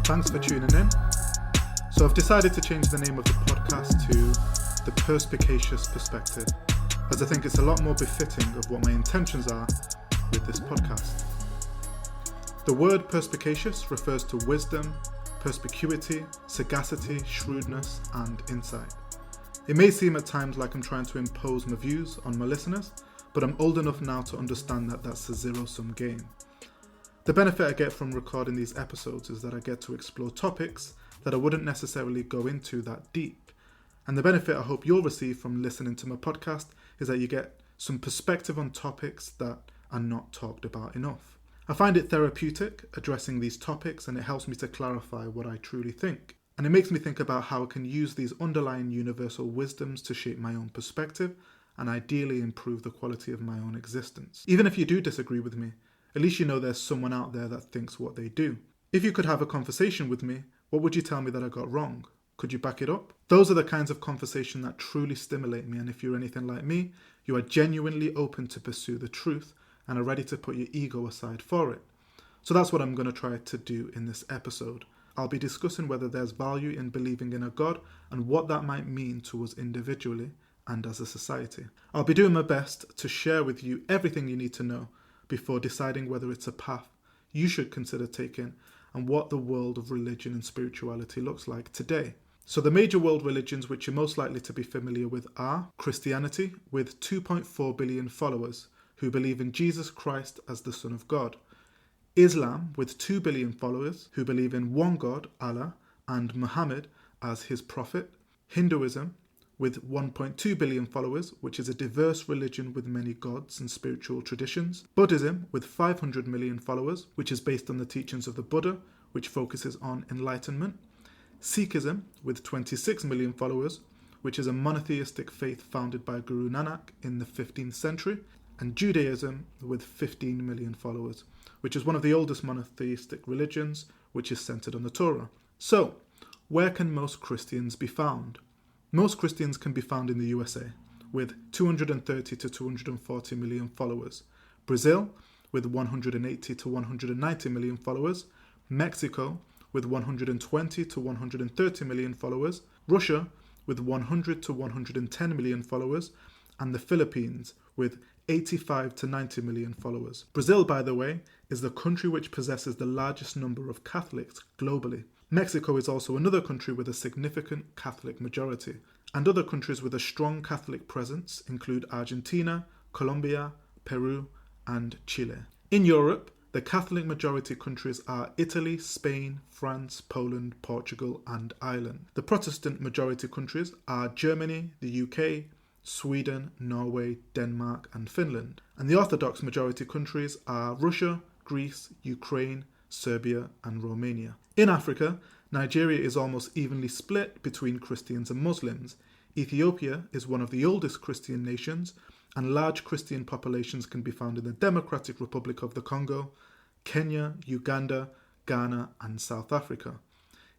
Thanks for tuning in. So I've decided to change the name of the podcast to The Perspicacious Perspective, as I think it's a lot more befitting of what my intentions are with this podcast. The word perspicacious refers to wisdom, perspicuity, sagacity, shrewdness, and insight. It may seem at times like I'm trying to impose my views on my listeners, but I'm old enough now to understand that that's a zero-sum game. The benefit I get from recording these episodes is that I get to explore topics that I wouldn't necessarily go into that deep. And the benefit I hope you'll receive from listening to my podcast is that you get some perspective on topics that are not talked about enough. I find it therapeutic addressing these topics, and it helps me to clarify what I truly think. And it makes me think about how I can use these underlying universal wisdoms to shape my own perspective and ideally improve the quality of my own existence. Even if you do disagree with me, at least you know there's someone out there that thinks what they do. If you could have a conversation with me, what would you tell me that I got wrong? Could you back it up? Those are the kinds of conversation that truly stimulate me, and if you're anything like me, you are genuinely open to pursue the truth and are ready to put your ego aside for it. So that's what I'm going to try to do in this episode. I'll be discussing whether there's value in believing in a God and what that might mean to us individually and as a society. I'll be doing my best to share with you everything you need to know before deciding whether it's a path you should consider taking and what the world of religion and spirituality looks like today. So the major world religions which you're most likely to be familiar with are Christianity, with 2.4 billion followers who believe in Jesus Christ as the Son of God. Islam, with 2 billion followers who believe in one God, Allah, and Muhammad as his prophet. Hinduism, with 1.2 billion followers, which is a diverse religion with many gods and spiritual traditions. Buddhism, with 500 million followers, which is based on the teachings of the Buddha, which focuses on enlightenment. Sikhism, with 26 million followers, which is a monotheistic faith founded by Guru Nanak in the 15th century. And Judaism, with 15 million followers, which is one of the oldest monotheistic religions, which is centered on the Torah. So, where can most Christians be found? Most Christians can be found in the USA, with 230 to 240 million followers. Brazil, with 180 to 190 million followers. Mexico, with 120 to 130 million followers. Russia, with 100 to 110 million followers. And the Philippines, with 85 to 90 million followers. Brazil, by the way, is the country which possesses the largest number of Catholics globally. Mexico is also another country with a significant Catholic majority. And other countries with a strong Catholic presence include Argentina, Colombia, Peru, and Chile. In Europe, the Catholic majority countries are Italy, Spain, France, Poland, Portugal, and Ireland. The Protestant majority countries are Germany, the UK, Sweden, Norway, Denmark, and Finland. And the Orthodox majority countries are Russia, Greece, Ukraine, Serbia, and Romania. In Africa, Nigeria is almost evenly split between Christians and Muslims. Ethiopia is one of the oldest Christian nations, and large Christian populations can be found in the Democratic Republic of the Congo, Kenya, Uganda, Ghana, and South Africa.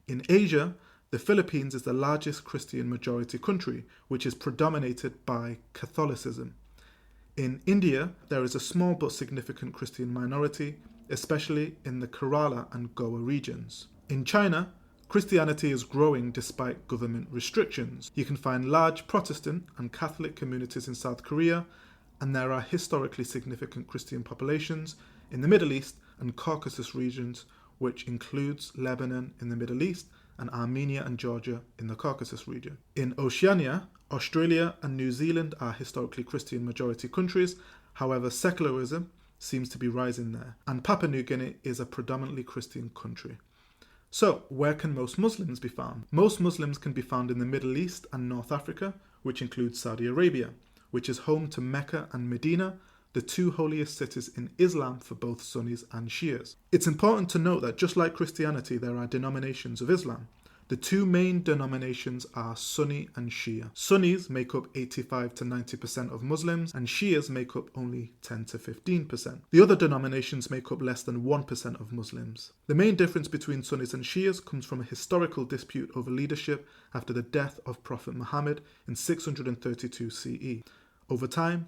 In Asia, the Philippines is the largest Christian majority country, which is predominated by Catholicism. In India, there is a small but significant Christian minority, especially in the Kerala and Goa regions. In China, Christianity is growing despite government restrictions. You can find large Protestant and Catholic communities in South Korea, and there are historically significant Christian populations in the Middle East and Caucasus regions, which includes Lebanon in the Middle East and Armenia and Georgia in the Caucasus region. In Oceania, Australia and New Zealand are historically Christian majority countries. However, secularism seems to be rising there, and Papua New Guinea is a predominantly Christian country. So, where can most Muslims be found? Most Muslims can be found in the Middle East and North Africa, which includes Saudi Arabia, which is home to Mecca and Medina, the two holiest cities in Islam for both Sunnis and Shias. It's important to note that just like Christianity, there are denominations of Islam. The two main denominations are Sunni and Shia. Sunnis make up 85 to 90% of Muslims, and Shias make up only 10 to 15%. The other denominations make up less than 1% of Muslims. The main difference between Sunnis and Shias comes from a historical dispute over leadership after the death of Prophet Muhammad in 632 CE. Over time,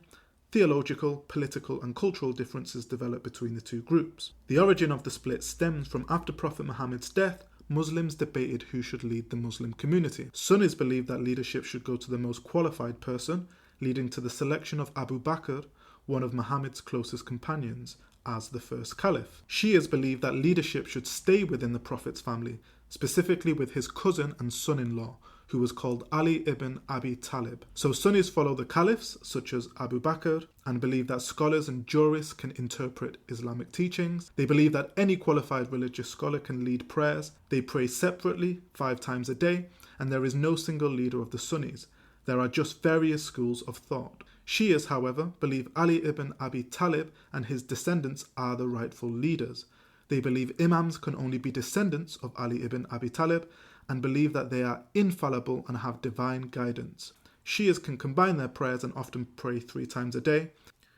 theological, political and cultural differences developed between the two groups. The origin of the split stems from after Prophet Muhammad's death. Muslims debated who should lead the Muslim community. Sunnis believed that leadership should go to the most qualified person, leading to the selection of Abu Bakr, one of Muhammad's closest companions, as the first caliph. Shias believed that leadership should stay within the Prophet's family, specifically with his cousin and son-in-law, who was called Ali ibn Abi Talib. So Sunnis follow the caliphs, such as Abu Bakr, and believe that scholars and jurists can interpret Islamic teachings. They believe that any qualified religious scholar can lead prayers. They pray separately 5 times a day, and there is no single leader of the Sunnis. There are just various schools of thought. Shias, however, believe Ali ibn Abi Talib and his descendants are the rightful leaders. They believe imams can only be descendants of Ali ibn Abi Talib and believe that they are infallible and have divine guidance. Shias can combine their prayers and often pray 3 times a day.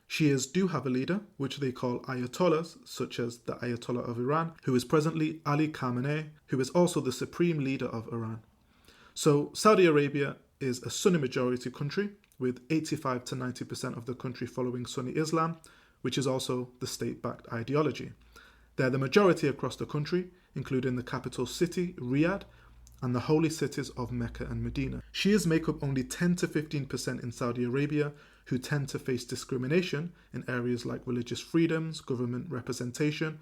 Shias do have a leader, which they call Ayatollahs, such as the Ayatollah of Iran, who is presently Ali Khamenei, who is also the supreme leader of Iran. So Saudi Arabia is a Sunni majority country, with 85 to 90% of the country following Sunni Islam, which is also the state-backed ideology. They're the majority across the country, including the capital city, Riyadh, and the holy cities of Mecca and Medina. Shias make up only 10 to 15% in Saudi Arabia, who tend to face discrimination in areas like religious freedoms, government representation,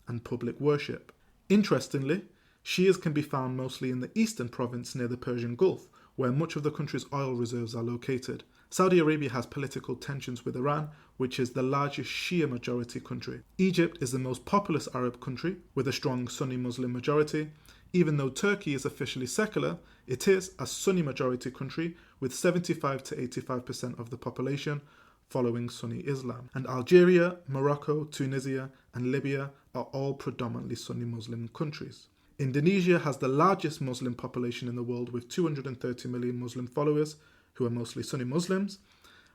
and public worship. Interestingly, Shias can be found mostly in the eastern province near the Persian Gulf, where much of the country's oil reserves are located. Saudi Arabia has political tensions with Iran, which is the largest Shia majority country. Egypt is the most populous Arab country, with a strong Sunni Muslim majority. Even though Turkey is officially secular, it is a Sunni majority country with 75 to 85% of the population following Sunni Islam. And Algeria, Morocco, Tunisia, and Libya are all predominantly Sunni Muslim countries. Indonesia has the largest Muslim population in the world with 230 million Muslim followers, who are mostly Sunni Muslims.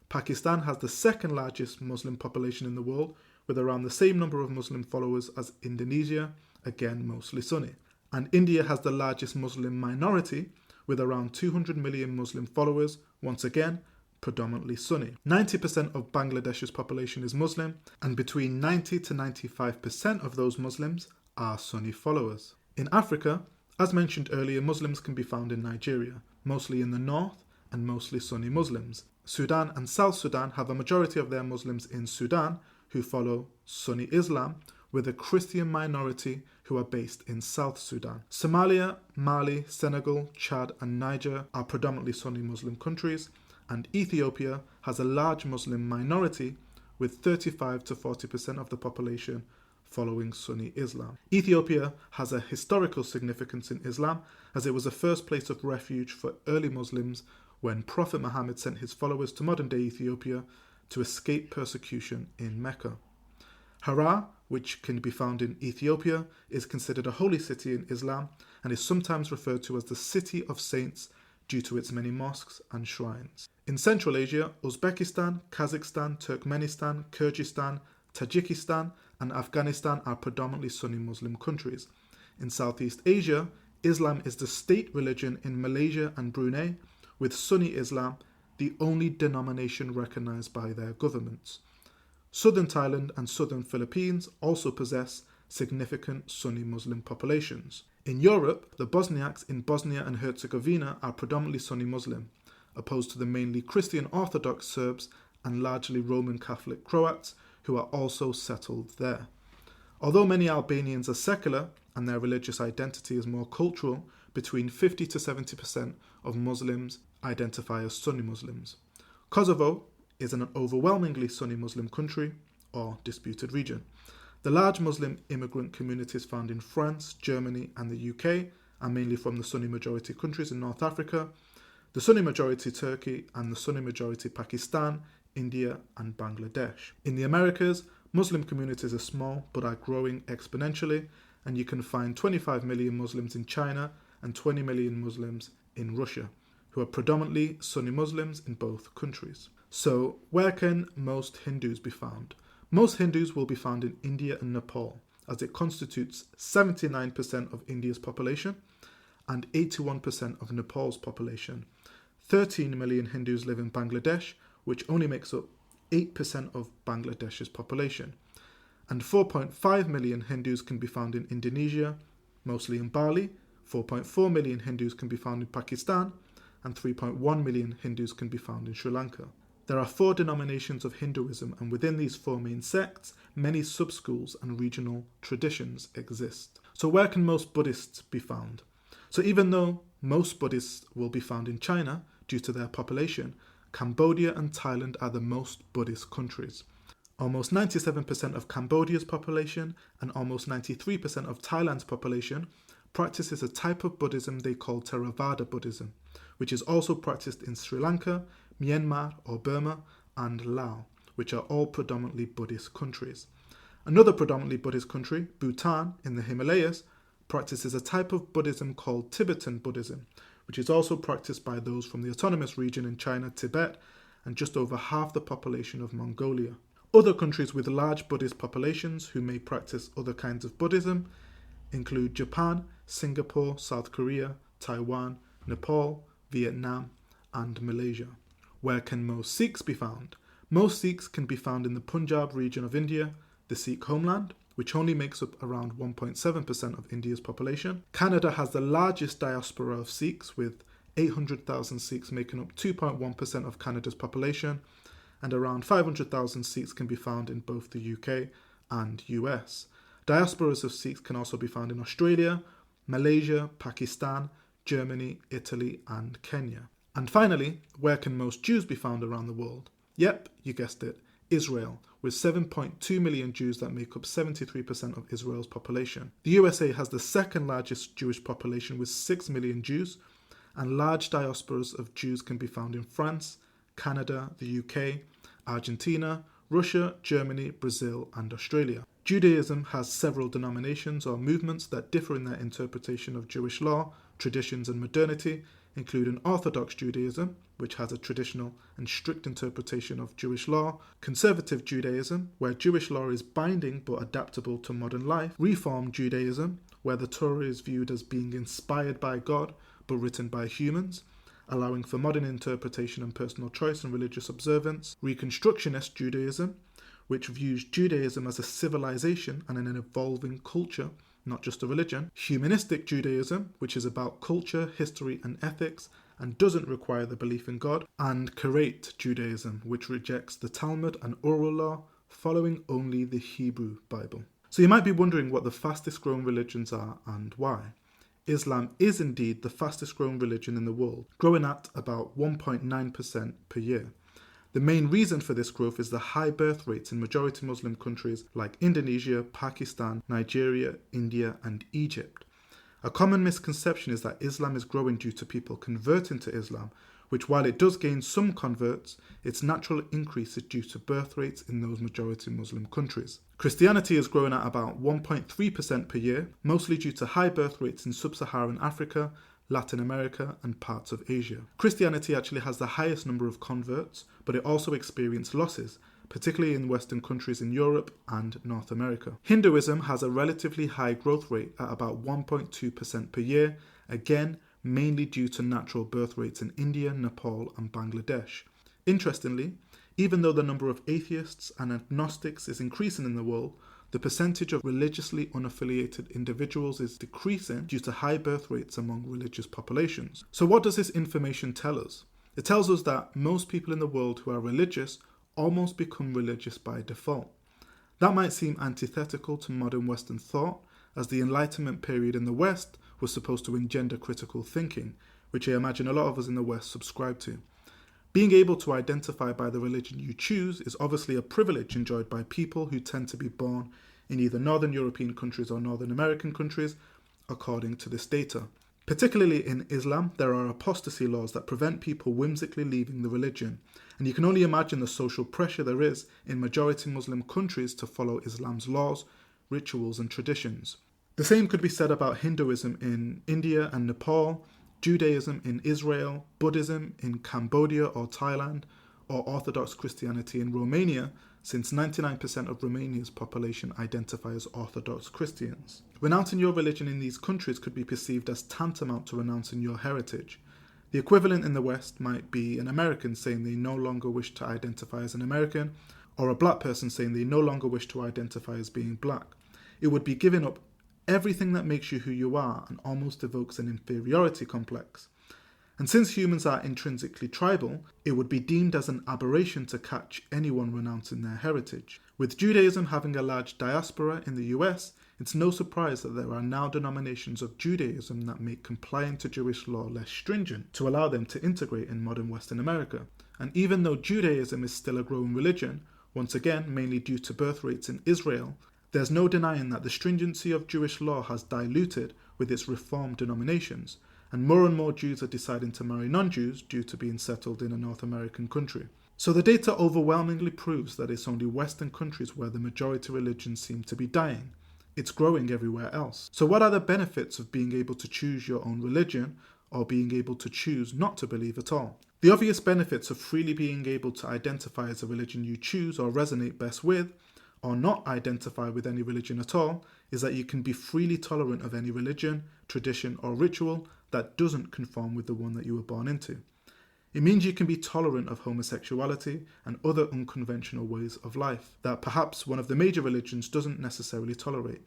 Pakistan has the second largest Muslim population in the world, with around the same number of Muslim followers as Indonesia, again mostly Sunni. And India has the largest Muslim minority, with around 200 million Muslim followers, once again predominantly Sunni. 90% of Bangladesh's population is Muslim, and between 90 to 95% of those Muslims are Sunni followers. In Africa, as mentioned earlier, Muslims can be found in Nigeria, mostly in the north and mostly Sunni Muslims. Sudan and South Sudan have a majority of their Muslims in Sudan who follow Sunni Islam, with a Christian minority who are based in South Sudan. Somalia, Mali, Senegal, Chad and Niger are predominantly Sunni Muslim countries, and Ethiopia has a large Muslim minority with 35 to 40% of the population following Sunni Islam. Ethiopia has a historical significance in Islam, as it was the first place of refuge for early Muslims when Prophet Muhammad sent his followers to modern-day Ethiopia to escape persecution in Mecca. Hara, which can be found in Ethiopia, is considered a holy city in Islam and is sometimes referred to as the City of Saints due to its many mosques and shrines. In Central Asia, Uzbekistan, Kazakhstan, Turkmenistan, Kyrgyzstan, Tajikistan and Afghanistan are predominantly Sunni Muslim countries. In Southeast Asia, Islam is the state religion in Malaysia and Brunei, with Sunni Islam the only denomination recognized by their governments. Southern Thailand and southern Philippines also possess significant Sunni Muslim populations. In Europe, the Bosniaks in Bosnia and Herzegovina are predominantly Sunni Muslim, opposed to the mainly Christian Orthodox Serbs and largely Roman Catholic Croats, who are also settled there. Although many Albanians are secular and their religious identity is more cultural, between 50 to 70% of Muslims identify as Sunni Muslims. Kosovo is an overwhelmingly Sunni Muslim country or disputed region. The large Muslim immigrant communities found in France, Germany and the UK are mainly from the Sunni majority countries in North Africa, the Sunni majority Turkey and the Sunni majority Pakistan, India and Bangladesh. In the Americas, Muslim communities are small but are growing exponentially, and you can find 25 million Muslims in China and 20 million Muslims in Russia, who are predominantly Sunni Muslims in both countries. So, where can most Hindus be found? Most Hindus will be found in India and Nepal, as it constitutes 79% of India's population and 81% of Nepal's population. 13 million Hindus live in Bangladesh, which only makes up 8% of Bangladesh's population. And 4.5 million Hindus can be found in Indonesia, mostly in Bali. 4.4 million Hindus can be found in Pakistan, and 3.1 million Hindus can be found in Sri Lanka. There are 4 denominations of Hinduism, and within these 4 main sects, many sub-schools and regional traditions exist. So where can most Buddhists be found? So even though most Buddhists will be found in China due to their population, Cambodia and Thailand are the most Buddhist countries. Almost 97% of Cambodia's population and almost 93% of Thailand's population practices a type of Buddhism they call Theravada Buddhism, which is also practiced in Sri Lanka, Myanmar or Burma, and Laos, which are all predominantly Buddhist countries. Another predominantly Buddhist country, Bhutan in the Himalayas, practices a type of Buddhism called Tibetan Buddhism, which is also practiced by those from the autonomous region in China, Tibet, and just over half the population of Mongolia. Other countries with large Buddhist populations who may practice other kinds of Buddhism include Japan, Singapore, South Korea, Taiwan, Nepal, Vietnam, and Malaysia. Where can most Sikhs be found? Most Sikhs can be found in the Punjab region of India, the Sikh homeland, which only makes up around 1.7% of India's population. Canada has the largest diaspora of Sikhs, with 800,000 Sikhs making up 2.1% of Canada's population, and around 500,000 Sikhs can be found in both the UK and US. Diasporas of Sikhs can also be found in Australia, Malaysia, Pakistan, Germany, Italy, and Kenya. And finally, where can most Jews be found around the world? Yep, you guessed it, Israel, with 7.2 million Jews that make up 73% of Israel's population. The USA has the second largest Jewish population with 6 million Jews, and large diasporas of Jews can be found in France, Canada, the UK, Argentina, Russia, Germany, Brazil, and Australia. Judaism has several denominations or movements that differ in their interpretation of Jewish law, traditions, and modernity, including Orthodox Judaism, which has a traditional and strict interpretation of Jewish law, Conservative Judaism, where Jewish law is binding but adaptable to modern life, Reform Judaism, where the Torah is viewed as being inspired by God but written by humans, allowing for modern interpretation and personal choice and religious observance, Reconstructionist Judaism, which views Judaism as a civilization and an evolving culture, not just a religion, Humanistic Judaism, which is about culture, history, and ethics, and doesn't require the belief in God, and Karaite Judaism, which rejects the Talmud and oral law, following only the Hebrew Bible. So you might be wondering what the fastest growing religions are and why. Islam is indeed the fastest growing religion in the world, growing at about 1.9% per year. The main reason for this growth is the high birth rates in majority Muslim countries like Indonesia, Pakistan, Nigeria, India, and Egypt. A common misconception is that Islam is growing due to people converting to Islam, which while it does gain some converts, its natural increase is due to birth rates in those majority Muslim countries. Christianity is growing at about 1.3% per year, mostly due to high birth rates in sub-Saharan Africa, Latin America, and parts of Asia. Christianity actually has the highest number of converts, but it also experienced losses, particularly in Western countries in Europe and North America. Hinduism has a relatively high growth rate at about 1.2% per year, again, mainly due to natural birth rates in India, Nepal, and Bangladesh. Interestingly, even though the number of atheists and agnostics is increasing in the world, the percentage of religiously unaffiliated individuals is decreasing due to high birth rates among religious populations. So what does this information tell us? It tells us that most people in the world who are religious almost become religious by default. That might seem antithetical to modern Western thought, as the Enlightenment period in the West was supposed to engender critical thinking, which I imagine a lot of us in the West subscribe to. Being able to identify by the religion you choose is obviously a privilege enjoyed by people who tend to be born in either Northern European countries or Northern American countries, according to this data. Particularly in Islam, there are apostasy laws that prevent people whimsically leaving the religion, and you can only imagine the social pressure there is in majority Muslim countries to follow Islam's laws, rituals, and traditions. The same could be said about Hinduism in India and Nepal, Judaism in Israel, Buddhism in Cambodia or Thailand, or Orthodox Christianity in Romania, since 99% of Romania's population identify as Orthodox Christians. Renouncing your religion in these countries could be perceived as tantamount to renouncing your heritage. The equivalent in the West might be an American saying they no longer wish to identify as an American, or a black person saying they no longer wish to identify as being black. It would be giving up everything that makes you who you are and almost evokes an inferiority complex. And since humans are intrinsically tribal, it would be deemed as an aberration to catch anyone renouncing their heritage. With Judaism having a large diaspora in the US, it's no surprise that there are now denominations of Judaism that make complying to Jewish law less stringent to allow them to integrate in modern Western America. And even though Judaism is still a growing religion, once again mainly due to birth rates in Israel, there's no denying that the stringency of Jewish law has diluted with its reformed denominations, and more Jews are deciding to marry non-Jews due to being settled in a North American country. So the data overwhelmingly proves that it's only Western countries where the majority religions seem to be dying. It's growing everywhere else. So what are the benefits of being able to choose your own religion or being able to choose not to believe at all? The obvious benefits of freely being able to identify as a religion you choose or resonate best with, or not identify with any religion at all, is that you can be freely tolerant of any religion, tradition, or ritual that doesn't conform with the one that you were born into. It means you can be tolerant of homosexuality and other unconventional ways of life that perhaps one of the major religions doesn't necessarily tolerate.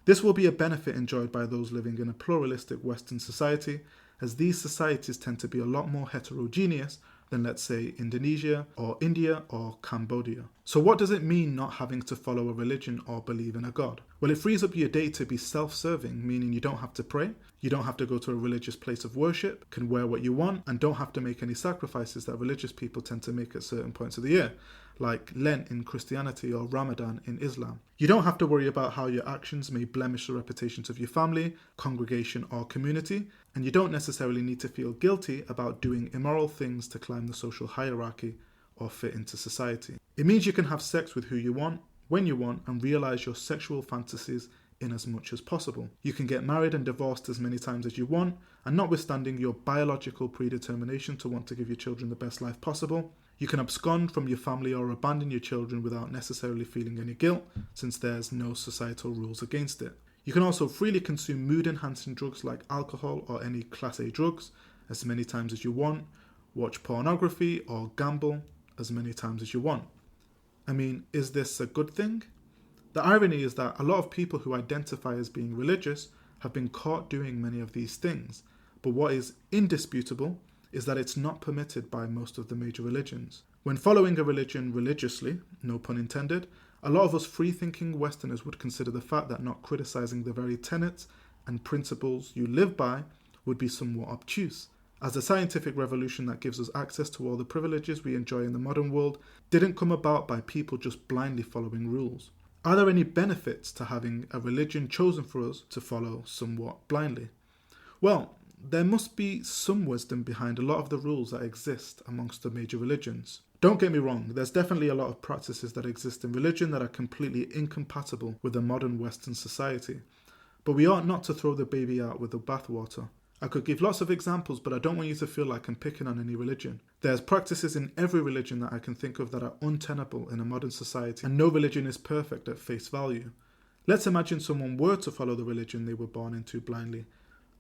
This will be a benefit enjoyed by those living in a pluralistic Western society, as these societies tend to be a lot more heterogeneous than, let's say, Indonesia or India or Cambodia. So what does it mean not having to follow a religion or believe in a god? Well, it frees up your day to be self-serving, meaning you don't have to pray, you don't have to go to a religious place of worship, can wear what you want, and don't have to make any sacrifices that religious people tend to make at certain points of the year, like Lent in Christianity or Ramadan in Islam. You don't have to worry about how your actions may blemish the reputations of your family, congregation, or community, and you don't necessarily need to feel guilty about doing immoral things to climb the social hierarchy or fit into society. It means you can have sex with who you want, when you want, and realize your sexual fantasies in as much as possible. You can get married and divorced as many times as you want, and notwithstanding your biological predetermination to want to give your children the best life possible, you can abscond from your family or abandon your children without necessarily feeling any guilt, since there's no societal rules against it. You can also freely consume mood-enhancing drugs like alcohol or any Class A drugs as many times as you want, watch pornography or gamble as many times as you want. I mean, is this a good thing? The irony is that a lot of people who identify as being religious have been caught doing many of these things, but what is indisputable is that it's not permitted by most of the major religions. When following a religion religiously, no pun intended, a lot of us free-thinking Westerners would consider the fact that not criticizing the very tenets and principles you live by would be somewhat obtuse, as the scientific revolution that gives us access to all the privileges we enjoy in the modern world didn't come about by people just blindly following rules. Are there any benefits to having a religion chosen for us to follow somewhat blindly? Well, there must be some wisdom behind a lot of the rules that exist amongst the major religions. Don't get me wrong, there's definitely a lot of practices that exist in religion that are completely incompatible with a modern Western society. But we ought not to throw the baby out with the bathwater. I could give lots of examples, but I don't want you to feel like I'm picking on any religion. There's practices in every religion that I can think of that are untenable in a modern society, and no religion is perfect at face value. Let's imagine someone were to follow the religion they were born into blindly.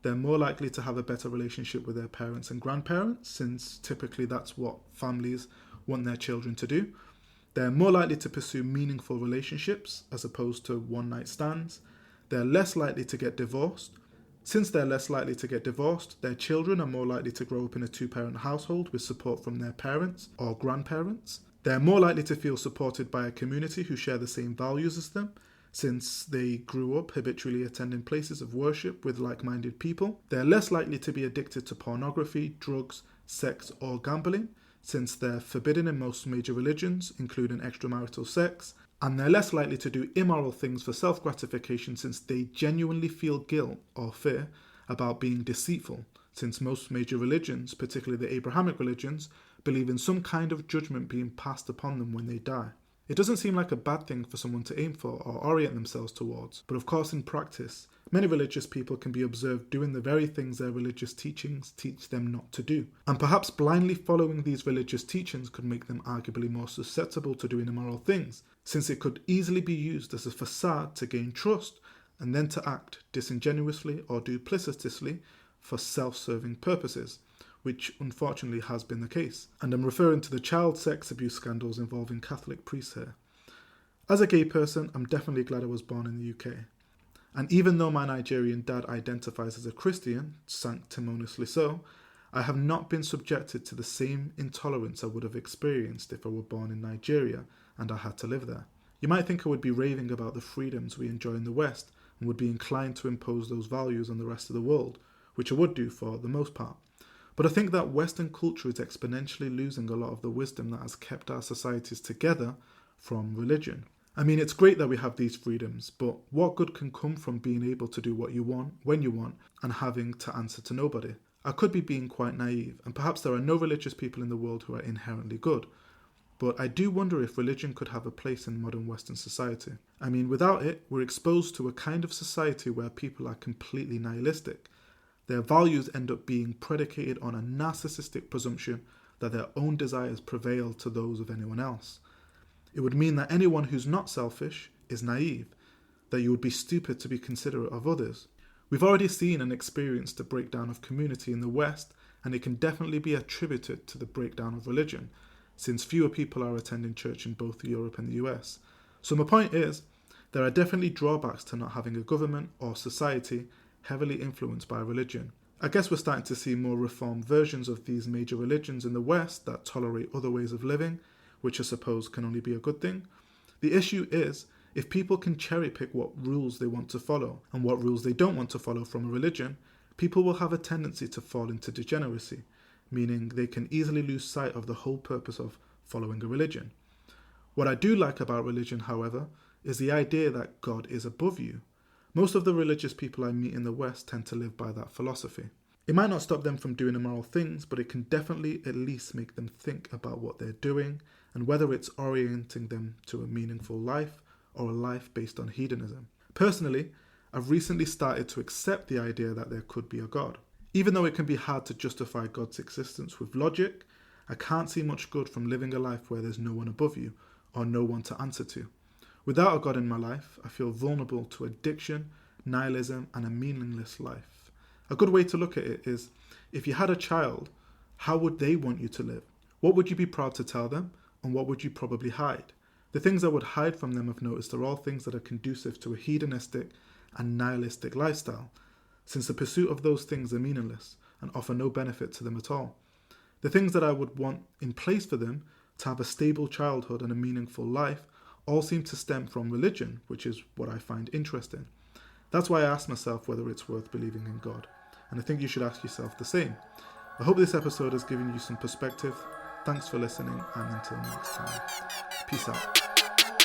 They're more likely to have a better relationship with their parents and grandparents, since typically that's what families want their children to do. They're more likely to pursue meaningful relationships as opposed to one-night stands. They're less likely to get divorced. Since they're less likely to get divorced, their children are more likely to grow up in a two-parent household with support from their parents or grandparents. They're more likely to feel supported by a community who share the same values as them, since they grew up habitually attending places of worship with like-minded people. They're less likely to be addicted to pornography, drugs, sex, or gambling, since they're forbidden in most major religions, including extramarital sex. And they're less likely to do immoral things for self-gratification, since they genuinely feel guilt or fear about being deceitful, since most major religions, particularly the Abrahamic religions, believe in some kind of judgment being passed upon them when they die. It doesn't seem like a bad thing for someone to aim for or orient themselves towards, but of course in practice, many religious people can be observed doing the very things their religious teachings teach them not to do. And perhaps blindly following these religious teachings could make them arguably more susceptible to doing immoral things, since it could easily be used as a facade to gain trust and then to act disingenuously or duplicitously for self-serving purposes, which unfortunately has been the case. And I'm referring to the child sex abuse scandals involving Catholic priests here. As a gay person, I'm definitely glad I was born in the UK. And even though my Nigerian dad identifies as a Christian, sanctimoniously so, I have not been subjected to the same intolerance I would have experienced if I were born in Nigeria and I had to live there. You might think I would be raving about the freedoms we enjoy in the West and would be inclined to impose those values on the rest of the world, which I would do for the most part. But I think that Western culture is exponentially losing a lot of the wisdom that has kept our societies together from religion. I mean, it's great that we have these freedoms, but what good can come from being able to do what you want, when you want, and having to answer to nobody? I could be being quite naive, and perhaps there are no religious people in the world who are inherently good. But I do wonder if religion could have a place in modern Western society. I mean, without it, we're exposed to a kind of society where people are completely nihilistic. Their values end up being predicated on a narcissistic presumption that their own desires prevail to those of anyone else. It would mean that anyone who's not selfish is naive, that you would be stupid to be considerate of others. We've already seen and experienced the breakdown of community in the West, and it can definitely be attributed to the breakdown of religion, since fewer people are attending church in both Europe and the US. So my point is, there are definitely drawbacks to not having a government or society heavily influenced by religion. I guess we're starting to see more reformed versions of these major religions in the West that tolerate other ways of living, which I suppose can only be a good thing. The issue is, if people can cherry pick what rules they want to follow and what rules they don't want to follow from a religion, people will have a tendency to fall into degeneracy, meaning they can easily lose sight of the whole purpose of following a religion. What I do like about religion, however, is the idea that God is above you. Most of the religious people I meet in the West tend to live by that philosophy. It might not stop them from doing immoral things, but it can definitely at least make them think about what they're doing and whether it's orienting them to a meaningful life or a life based on hedonism. Personally, I've recently started to accept the idea that there could be a God. Even though it can be hard to justify God's existence with logic, I can't see much good from living a life where there's no one above you or no one to answer to. Without a God in my life, I feel vulnerable to addiction, nihilism, and a meaningless life. A good way to look at it is, if you had a child, how would they want you to live? What would you be proud to tell them, and what would you probably hide? The things I would hide from them, I've noticed, are all things that are conducive to a hedonistic and nihilistic lifestyle, since the pursuit of those things are meaningless and offer no benefit to them at all. The things that I would want in place for them to have a stable childhood and a meaningful life all seem to stem from religion, which is what I find interesting. That's why I ask myself whether it's worth believing in God, and I think you should ask yourself the same. I hope this episode has given you some perspective. Thanks for listening, and until next time, peace out.